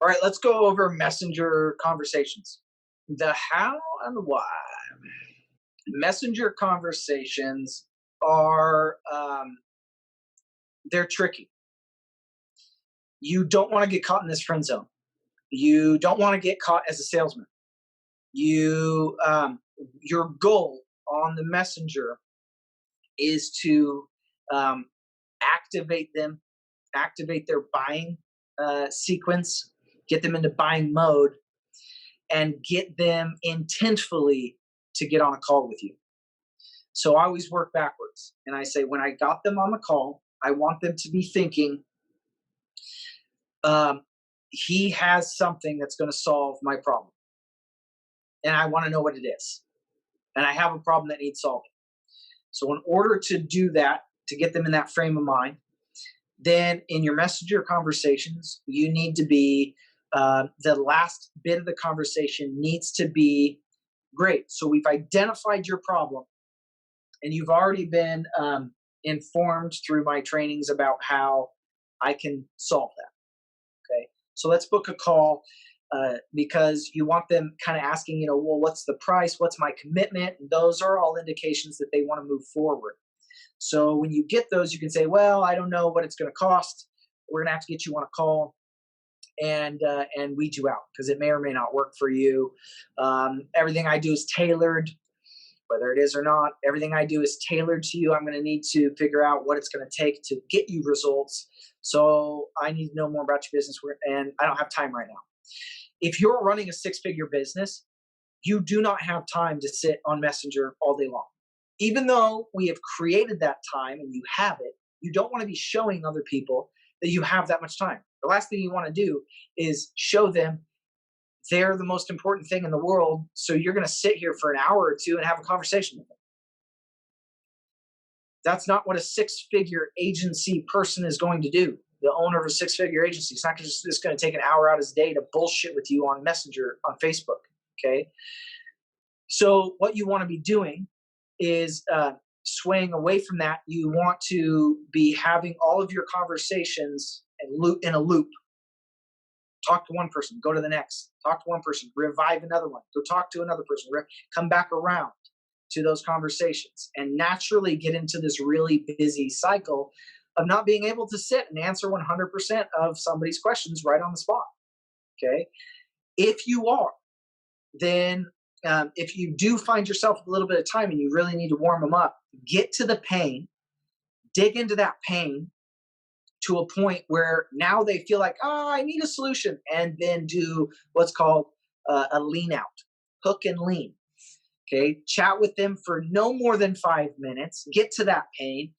All right, let's go over messenger conversations. The how and the why. Messenger conversations are they're tricky. You don't want to get caught in this friend zone. You don't want to get caught as a salesman. You your goal on the messenger is to um, activate them, activate their buying sequence, get them into buying mode, and get them intentfully to get on a call with you. So I always work backwards. And I say, when I got them on the call, I want them to be thinking, um, he has something that's going to solve my problem. And I want to know what it is. And I have a problem that needs solving. So in order to do that, to get them in that frame of mind, then in your messenger conversations, you need to be, the last bit of the conversation needs to be great. So we've identified your problem, and you've already been informed through my trainings about how I can solve that. Okay. So let's book a call because you want them kind of asking, well, what's the price? What's my commitment? And those are all indications that they want to move forward. So when you get those, you can say, well, I don't know what it's going to cost. We're going to have to get you on a call and weed you out because it may or may not work for you. Everything I do is tailored, whether it is or not. Everything I do is tailored to you. I'm going to need to figure out what it's going to take to get you results. So I need to know more about your business, and I don't have time right now. If you're running a six-figure business, you do not have time to sit on Messenger all day long. Even though we have created that time and you have it, you don't want to be showing other people that you have that much time. The last thing you want to do is show them they're the most important thing in the world, so you're going to sit here for an hour or two and have a conversation with them. That's not what a six-figure agency person is going to do. The owner of a six-figure agency, it's not just going to take an hour out of his day to bullshit with you on Messenger, on Facebook, okay? So what you want to be doing is swaying away from that. You want to be having all of your conversations in a loop. Talk to one person, go to the next. Talk to one person, revive another one. Go talk to another person, come back around to those conversations, and naturally get into this really busy cycle of not being able to sit and answer 100% of somebody's questions right on the spot. Okay. If you are, then if you do find yourself a little bit of time and you really need to warm them up, get to the pain, dig into that pain to a point where now they feel like, oh, I need a solution, and then do what's called a lean out, hook and lean. Okay. Chat with them for no more than 5 minutes, get to that pain,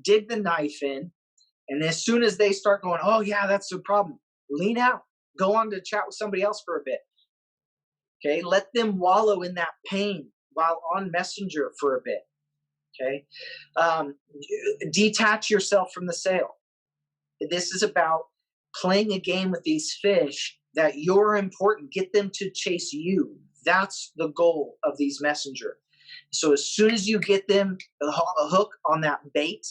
dig the knife in. And as soon as they start going, oh yeah, that's the problem, lean out, go on to chat with somebody else for a bit. Okay. Let them wallow in that pain while on Messenger for a bit. Okay. Detach yourself from the sale. This is about playing a game with these fish that you're important. Get them to chase you. That's the goal of these messenger. So as soon as you get them a hook on that bait,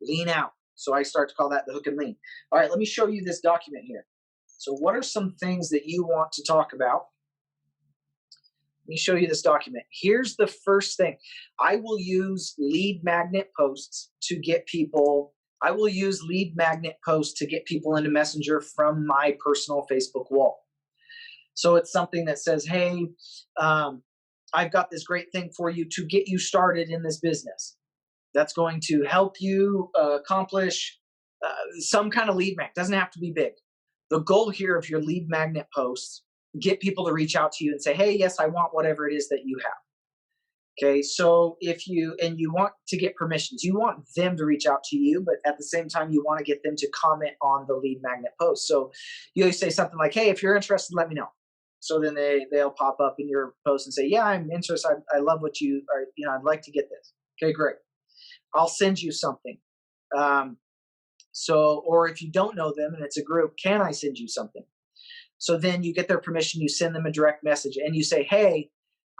lean out. So I start to call that the hook and lean. All right, let me show you this document here. So what are some things that you want to talk about? Let me show you this document. Here's the first thing. I will use lead magnet posts to get people. I will use lead magnet posts to get people into Messenger from my personal Facebook wall. So it's something that says, hey, I've got this great thing for you to get you started in this business. That's going to help you accomplish some kind of lead magnet. Doesn't have to be big. The goal here of your lead magnet posts, get people to reach out to you and say, hey, yes, I want whatever it is that you have. Okay, so if you want to get permissions, you want them to reach out to you, but at the same time, you want to get them to comment on the lead magnet post. So you say something like, hey, if you're interested, let me know. So then they'll pop up in your post and say, yeah, I'm interested. I love what you are. I'd like to get this. Okay, great. I'll send you something. Or if you don't know them and it's a group, can I send you something? So then you get their permission, you send them a direct message and you say, hey,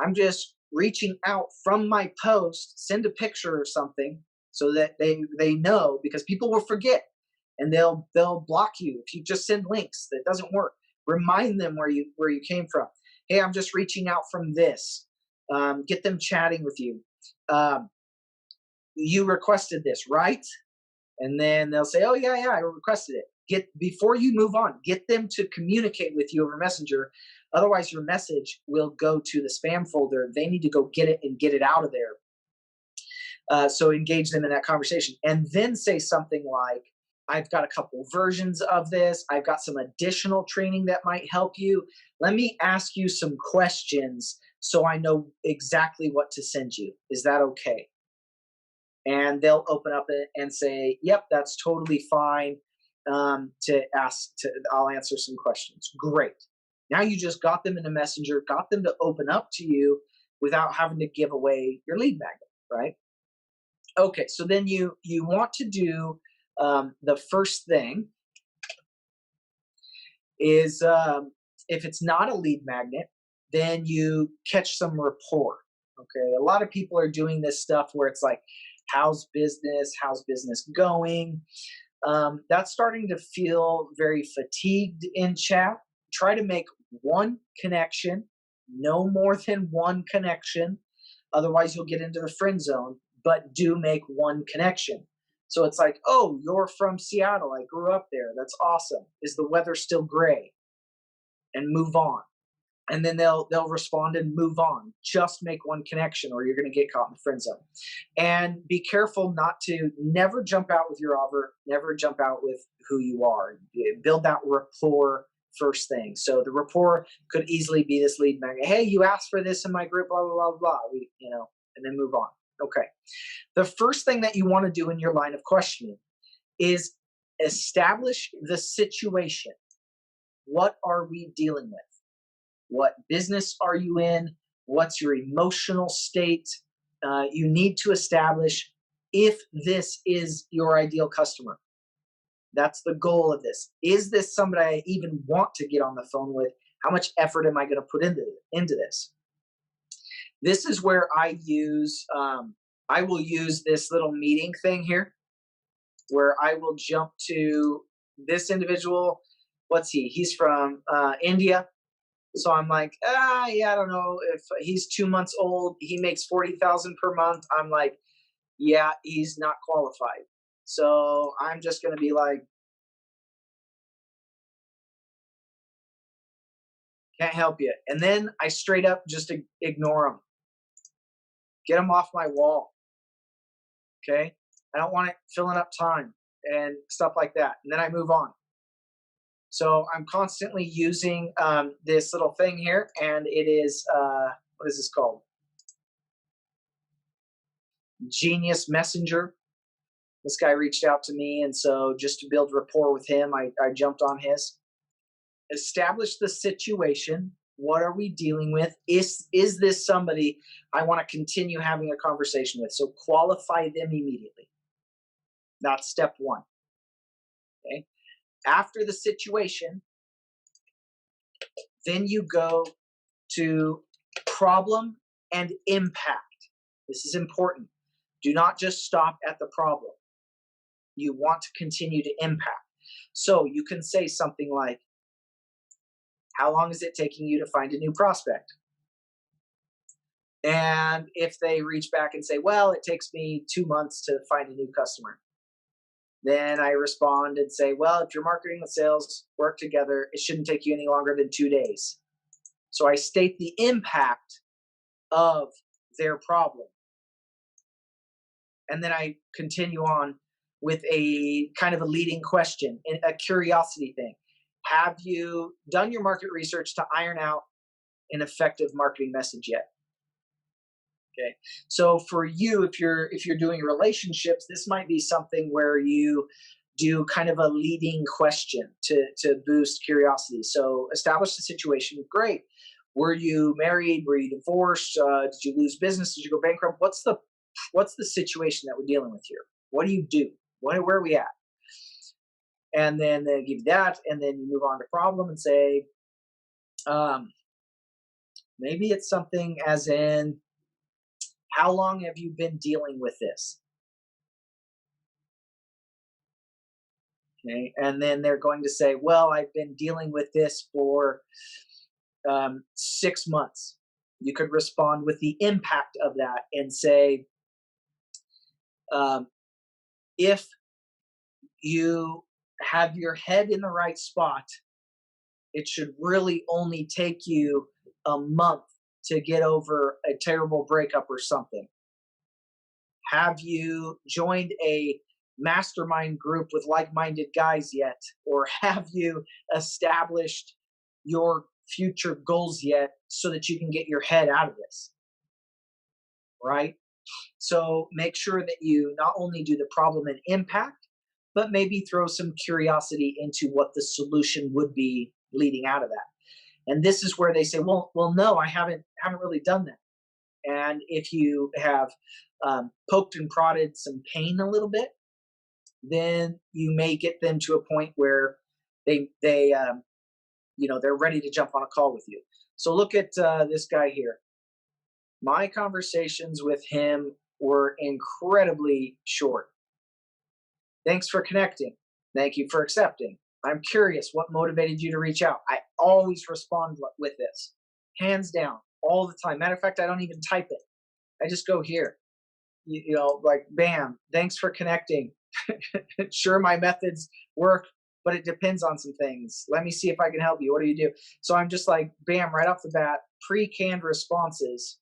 I'm just reaching out from my post, send a picture or something so that they know, because people will forget and they'll block you if you just send links. That doesn't work. Remind them where you came from. Hey, I'm just reaching out from this. Get them chatting with you. Um, you requested this, right? And then they'll say, "Oh yeah, I requested it." Get Before you move on, get them to communicate with you over Messenger. Otherwise, your message will go to the spam folder. They need to go get it and get it out of there. So engage them in that conversation, and then say something like, "I've got a couple versions of this. I've got some additional training that might help you. Let me ask you some questions so I know exactly what to send you. Is that okay?" And they'll open up it and say, "Yep, that's totally fine. I'll answer some questions." Great. Now you just got them in a messenger, got them to open up to you without having to give away your lead magnet, right? Okay, so then you want to do the first thing is, if it's not a lead magnet, then you catch some rapport. Okay, a lot of people are doing this stuff where it's like, "How's business? How's business going?" That's starting to feel very fatigued in chat. Try to make one connection, no more than one connection. Otherwise, you'll get into the friend zone, but do make one connection. So it's like, "Oh, you're from Seattle. I grew up there. That's awesome. Is the weather still gray?" And move on. And then they'll respond and move on. Just make one connection, or you're going to get caught in the friend zone. And be careful not to never jump out with your offer, never jump out with who you are. Build that rapport first thing. So the rapport could easily be this lead magnet. "Hey, you asked for this in my group, blah blah blah blah." And then move on. Okay. The first thing that you want to do in your line of questioning is establish the situation. What are we dealing with? What business are you in? What's your emotional state? You need to establish if this is your ideal customer. That's the goal of this. Is this somebody I even want to get on the phone with? How much effort am I going to put into this? This is where I will use this little meeting thing here, where I will jump to this individual. What's he? He's from India. So I'm like, yeah, I don't know if he's 2 months old. He makes 40,000 per month. I'm like, yeah, he's not qualified. So I'm just gonna be like, "Can't help you." And then I straight up just ignore him, get him off my wall. Okay, I don't want it filling up time and stuff like that. And then I move on. So I'm constantly using this little thing here, and it is what is this called? Genius Messenger. This guy reached out to me, and so just to build rapport with him, I jumped on his. Establish the situation. What are we dealing with? Is this somebody I want to continue having a conversation with? So qualify them immediately. That's step one. Okay. After the situation, then you go to problem and impact. This is important. Do not just stop at the problem. You want to continue to impact. So you can say something like, "How long is it taking you to find a new prospect?" And if they reach back and say, "Well, it takes me 2 months to find a new customer," then I respond and say, "Well, if your marketing and sales work together, it shouldn't take you any longer than 2 days." So I state the impact of their problem. And then I continue on with a kind of a leading question, a curiosity thing. Have you done your market research to iron out an effective marketing message yet? Okay. So for you, if you're doing relationships, this might be something where you do kind of a leading question to boost curiosity. So establish the situation. Great. Were you married? Were you divorced? Did you lose business? Did you go bankrupt? What's the situation that we're dealing with here? What do you do? Where are we at? And then they give you that, and then you move on to problem and say, um, maybe it's something as in, how long have you been dealing with this? Okay. And then they're going to say, well, I've been dealing with this for 6 months. You could respond with the impact of that and say, um, if you have your head in the right spot, it should really only take you a month to get over a terrible breakup or something. Have you joined a mastermind group with like minded guys yet? Or have you established your future goals yet so that you can get your head out of this? Right? So make sure that you not only do the problem and impact, but maybe throw some curiosity into what the solution would be leading out of that. And this is where they say, well, no, I haven't really done that. And if you have poked and prodded some pain a little bit, then you may get them to a point where they're ready to jump on a call with you. So look at this guy here. My conversations with him were incredibly short. Thanks for connecting. Thank you for accepting. I'm curious what motivated you to reach out. I always respond with this, hands down, all the time. Matter of fact, I don't even type it. I just go here. Like bam, thanks for connecting. Sure, my methods work, but it depends on some things. Let me see if I can help you. What do you do? So I'm just like, bam, right off the bat, pre-canned responses.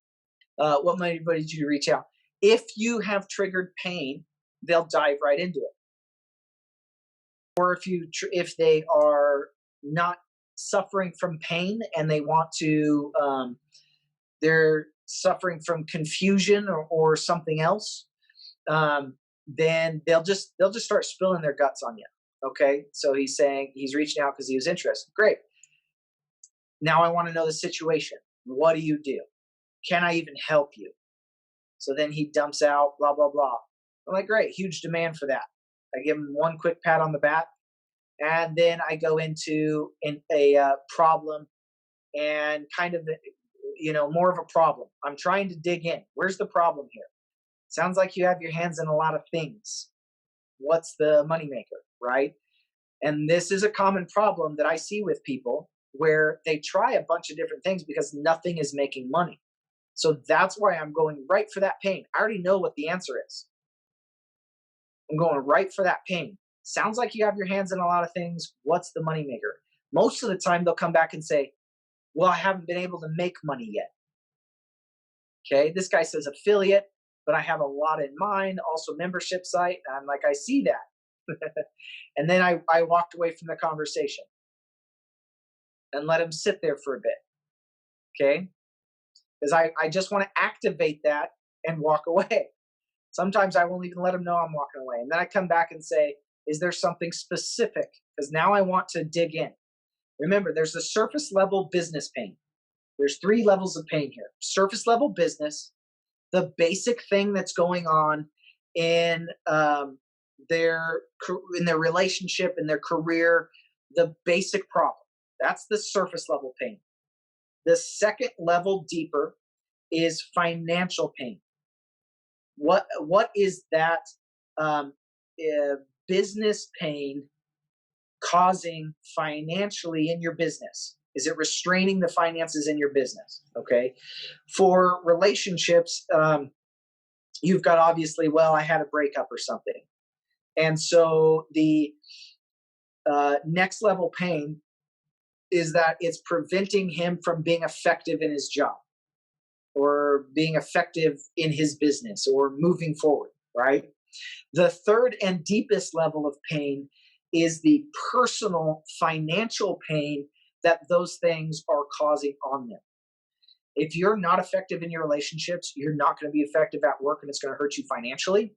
What motivated you to reach out? If you have triggered pain, they'll dive right into it. Or if they are not suffering from pain and they want to, they're suffering from confusion or something else, then they'll just start spilling their guts on you. Okay, so he's saying he's reaching out because he was interested. Great. Now I want to know the situation. What do you do? Can I even help you? So then he dumps out blah blah blah. I'm like, great, huge demand for that. I give him one quick pat on the back, and then I go into a problem and kind of more of a problem. I'm trying to dig in. Where's the problem here? Sounds like you have your hands in a lot of things. What's the moneymaker, right? And this is a common problem that I see with people where they try a bunch of different things because nothing is making money. So that's why I'm going right for that pain. I already know what the answer is. I'm going right for that pain. Sounds like you have your hands in a lot of things. What's the moneymaker? Most of the time, they'll come back and say, well, I haven't been able to make money yet. Okay, this guy says affiliate, but I have a lot in mind, also membership site. And I'm like, I see that. And then I walked away from the conversation and let him sit there for a bit. Okay, because I just want to activate that and walk away. Sometimes I won't even let him know I'm walking away. And then I come back and say, is there something specific? Because now I want to dig in. Remember, there's the surface level business pain. There's 3 levels of pain here. Surface level business, the basic thing that's going on in their relationship, in their career, the basic problem. That's the surface level pain. The second level deeper is financial pain. What is that business pain causing financially in your business? Is it restraining the finances in your business? Okay. For relationships, you've got obviously, well, I had a breakup or something. And so the next level pain is that it's preventing him from being effective in his job or being effective in his business or moving forward, right? The third and deepest level of pain is the personal financial pain that those things are causing on them. If you're not effective in your relationships, you're not going to be effective at work and it's going to hurt you financially.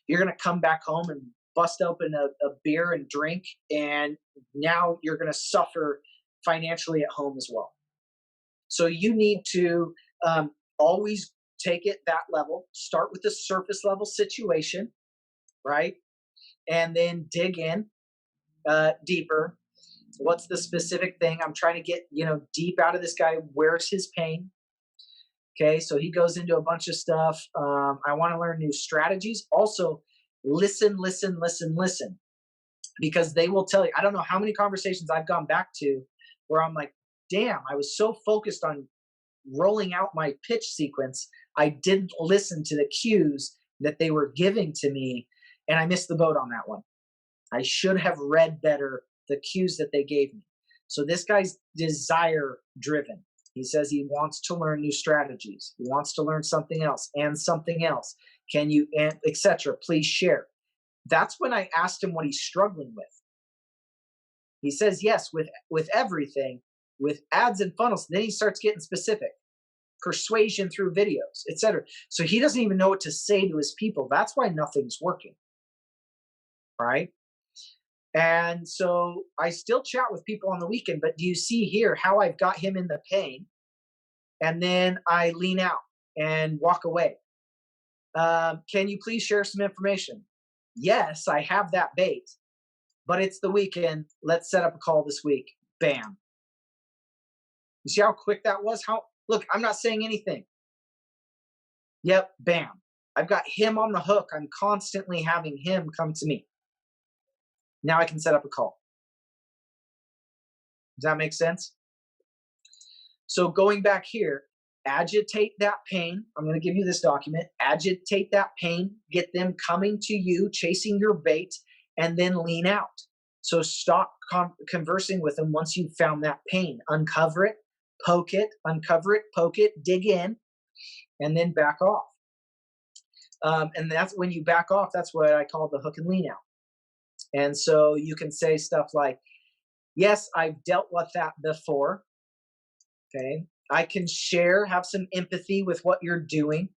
You're going to come back home and bust open a beer and drink, and now you're going to suffer financially at home as well. So you need to always take it that level, start with the surface level situation, right? And then dig in deeper. What's the specific thing? I'm trying to get, deep out of this guy. Where's his pain? Okay, so he goes into a bunch of stuff. I want to learn new strategies. Also, listen. because they will tell you. I don't know how many conversations I've gone back to where I'm like, damn, I was so focused on rolling out my pitch sequence, I didn't listen to the cues that they were giving to me, and I missed the boat on that one. I should have read better the cues that they gave me. So this guy's desire driven. He says he wants to learn new strategies. He wants to learn something else and something else. Can you, and etc. Please share. That's when I asked him what he's struggling with. He says yes with everything, with ads and funnels. Then he starts getting specific. Persuasion through videos, etc. So he doesn't even know what to say to his people. That's why nothing's working. Right? And so I still chat with people on the weekend, but do you see here how I've got him in the pain? And then I lean out and walk away. Can you please share some information? Yes, I have that bait, but it's the weekend. Let's set up a call this week. Bam. You see how quick that was? Look, I'm not saying anything. Yep, bam. I've got him on the hook. I'm constantly having him come to me. Now I can set up a call. Does that make sense? So going back here, agitate that pain. I'm going to give you this document. Agitate that pain. Get them coming to you, chasing your bait, and then lean out. So stop conversing with them once you've found that pain. Uncover it, poke it, uncover it, poke it, dig in, and then back off. And that's when you back off, that's what I call the hook and lean out. And so you can say stuff like, yes, I've dealt with that before. Okay. I can share, have some empathy with what you're doing.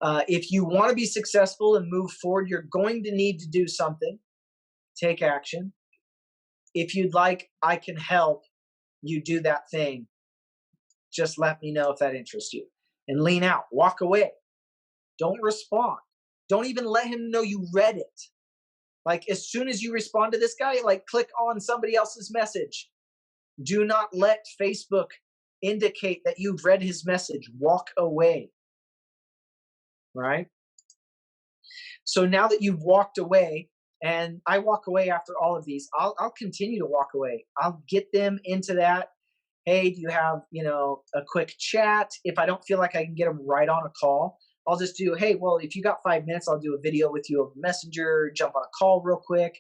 If you want to be successful and move forward, you're going to need to do something. Take action. If you'd like, I can help you do that thing. Just let me know if that interests you. And lean out, walk away. Don't respond. Don't even let him know you read it. Like as soon as you respond to this guy, like click on somebody else's message. Do not let Facebook indicate that you've read his message. Walk away. Right? So now that you've walked away, and I walk away after all of these, I'll continue to walk away. I'll get them into that. Hey, do you have, a quick chat? If I don't feel like I can get them right on a call, I'll just do, hey, well, if you got 5 minutes, I'll do a video with you over Messenger, jump on a call real quick,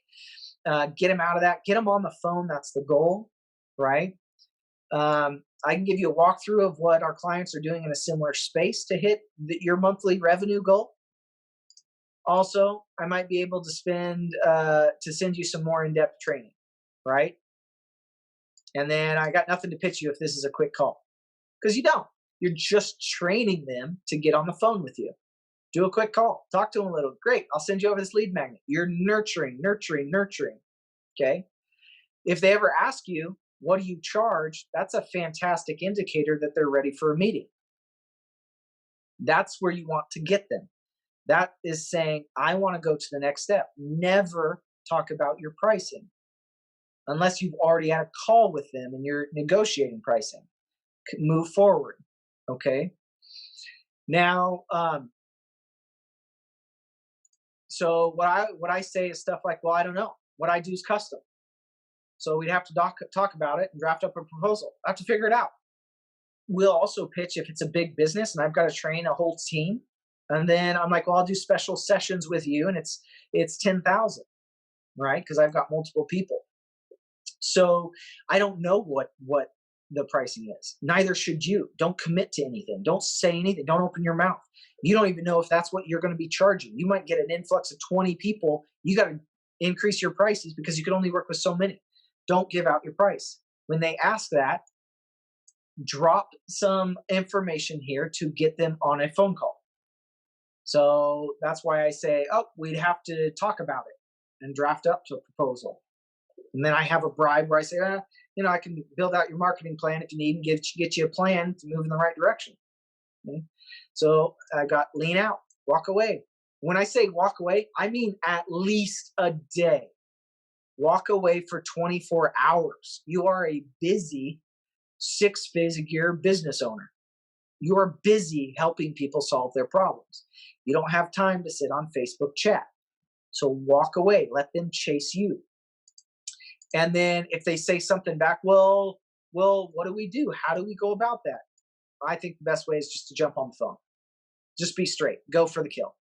get them out of that, get them on the phone. That's the goal, right? I can give you a walkthrough of what our clients are doing in a similar space to hit your monthly revenue goal. Also, I might be able to send you some more in-depth training, right? And then I got nothing to pitch you if this is a quick call, because you don't. You're just training them to get on the phone with you. Do a quick call. Talk to them a little. Great. I'll send you over this lead magnet. You're nurturing. Okay. If they ever ask you, what do you charge? That's a fantastic indicator that they're ready for a meeting. That's where you want to get them. That is saying, I want to go to the next step. Never talk about your pricing unless you've already had a call with them and you're negotiating pricing. Move forward. Okay. Now, so what I say is stuff like, well, I don't know. What I do is custom. So we'd have to talk about it and draft up a proposal. I have to figure it out. We'll also pitch if it's a big business and I've got to train a whole team. And then I'm like, well, I'll do special sessions with you, and it's 10,000, right? Because I've got multiple people. So I don't know what the pricing is. Neither should you. Don't commit to anything. Don't say anything. Don't open your mouth. You don't even know if that's what you're going to be charging. You might get an influx of 20 people. You got to increase your prices because you can only work with so many. Don't give out your price. When they ask that, drop some information here to get them on a phone call. So that's why I say, we'd have to talk about it and draft up a proposal. And then I have a bribe where I say, I can build out your marketing plan if you need and get you a plan to move in the right direction. Okay? So I got lean out, walk away. When I say walk away, I mean at least a day. Walk away for 24 hours. You are a busy 6-figure business owner. You are busy helping people solve their problems. You don't have time to sit on Facebook chat. So walk away, let them chase you. And then if they say something back, well, what do we do? How do we go about that? I think the best way is just to jump on the phone. Just be straight. Go for the kill.